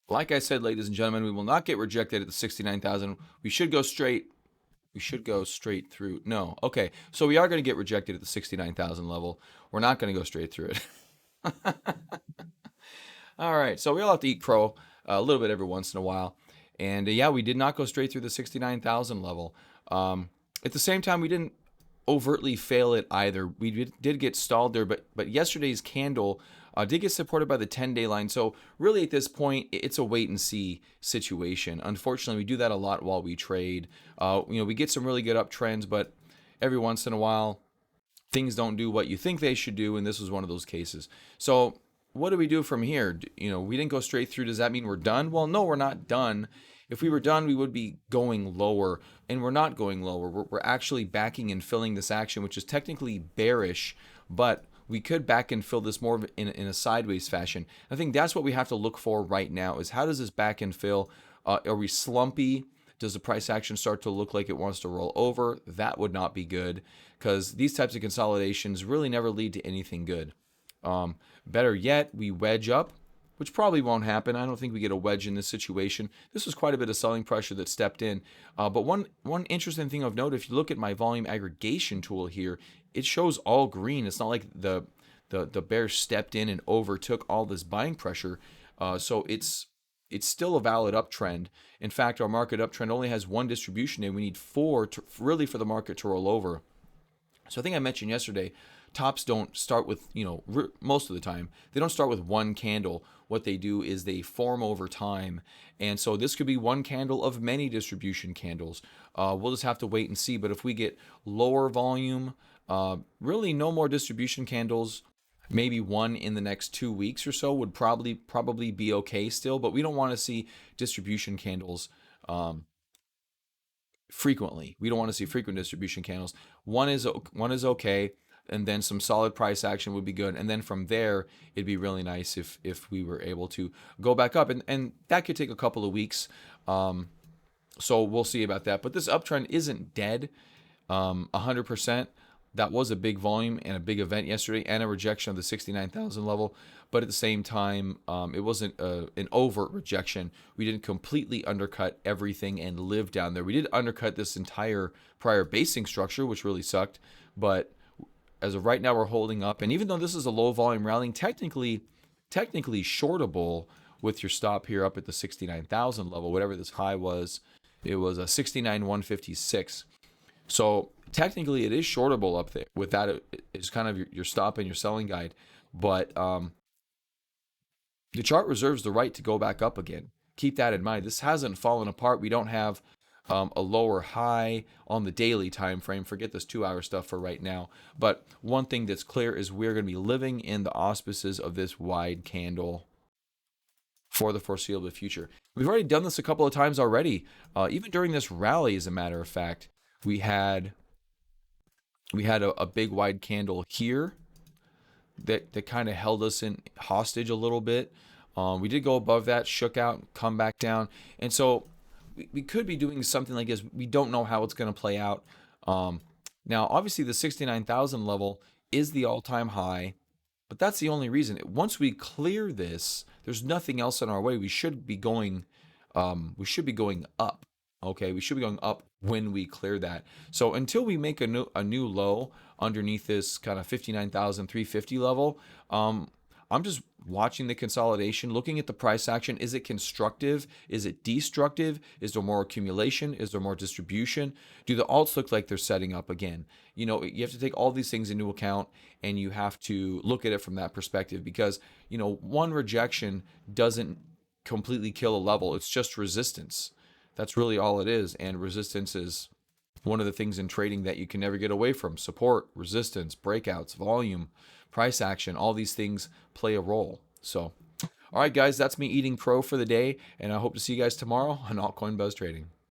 Like I said, ladies and gentlemen, we will not get rejected at the 69,000. We should go straight. We should go straight through. No. Okay. So we are going to get rejected at the 69,000 level. We're not going to go straight through it. All right. So we all have to eat crow a little bit every once in a while. And yeah, we did not go straight through the 69,000 level. At the same time, we didn't overtly fail it either. We did get stalled there, but yesterday's candle did get supported by the 10-day line. So really, at this point, it's a wait and see situation. Unfortunately, we do that a lot while we trade. We get some really good uptrends, but every once in a while, things don't do what you think they should do, and this was one of those cases. So what do we do from here? We didn't go straight through. Does that mean we're done? Well, no, we're not done. If we were done, we would be going lower, and we're not going lower. We're actually backing and filling this action, which is technically bearish, but we could back and fill this more in a sideways fashion. I think that's what we have to look for right now is how does this back and fill? Are we slumpy? Does the price action start to look like it wants to roll over? That would not be good because these types of consolidations really never lead to anything good. Better yet, we wedge up, which probably won't happen. I don't think we get a wedge in this situation. This was quite a bit of selling pressure that stepped in. But one interesting thing of note, if you look at my volume aggregation tool here, it shows all green. It's not like the bear stepped in and overtook all this buying pressure. So it's still a valid uptrend. In fact, our market uptrend only has one distribution day. We need four really for the market to roll over. So I think I mentioned yesterday, tops don't start with, most of the time, they don't start with one candle. What they do is they form over time. And so this could be one candle of many distribution candles. We'll just have to wait and see. But if we get lower volume, really no more distribution candles, maybe one in the next 2 weeks or so would probably be okay still. But we don't want to see distribution candles frequently. We don't want to see frequent distribution candles. One is okay, and then some solid price action would be good. And then from there, it'd be really nice if we were able to go back up, and that could take a couple of weeks. So we'll see about that. But this uptrend isn't dead 100%. That was a big volume and a big event yesterday and a rejection of the 69,000 level. But at the same time, it wasn't an overt rejection. We didn't completely undercut everything and live down there. We did undercut this entire prior basing structure, which really sucked. But as of right now, we're holding up. And even though this is a low volume rallying, technically shortable with your stop here up at the 69,000 level, whatever this high was. It was a 69,156. So technically, it is shortable up there. With that, it's kind of your stop and your selling guide. But the chart reserves the right to go back up again. Keep that in mind. This hasn't fallen apart. We don't have a lower high on the daily time frame. Forget this 2-hour stuff for right now. But one thing that's clear is we're going to be living in the auspices of this wide candle for the foreseeable future. We've already done this a couple of times already. Even during this rally, as a matter of fact, we had a big wide candle here that kind of held us in hostage a little bit. We did go above that, shook out, come back down. And so we could be doing something like this. We don't know how it's going to play out. Now, obviously, the 69,000 level is the all-time high, but that's the only reason. Once we clear this, there's nothing else in our way. We should be going up. Okay, we should be going up when we clear that. So until we make a new low underneath this kind of 59,350 level, I'm just watching the consolidation, looking at the price action. Is it constructive? Is it destructive? Is there more accumulation? Is there more distribution? Do the alts look like they're setting up again? You have to take all these things into account, and you have to look at it from that perspective because, one rejection doesn't completely kill a level. It's just resistance. That's really all it is. And resistance is one of the things in trading that you can never get away from. Support, resistance, breakouts, volume, price action, all these things play a role. So, all right, guys, that's me eating crow for the day. And I hope to see you guys tomorrow on Altcoin Buzz Trading.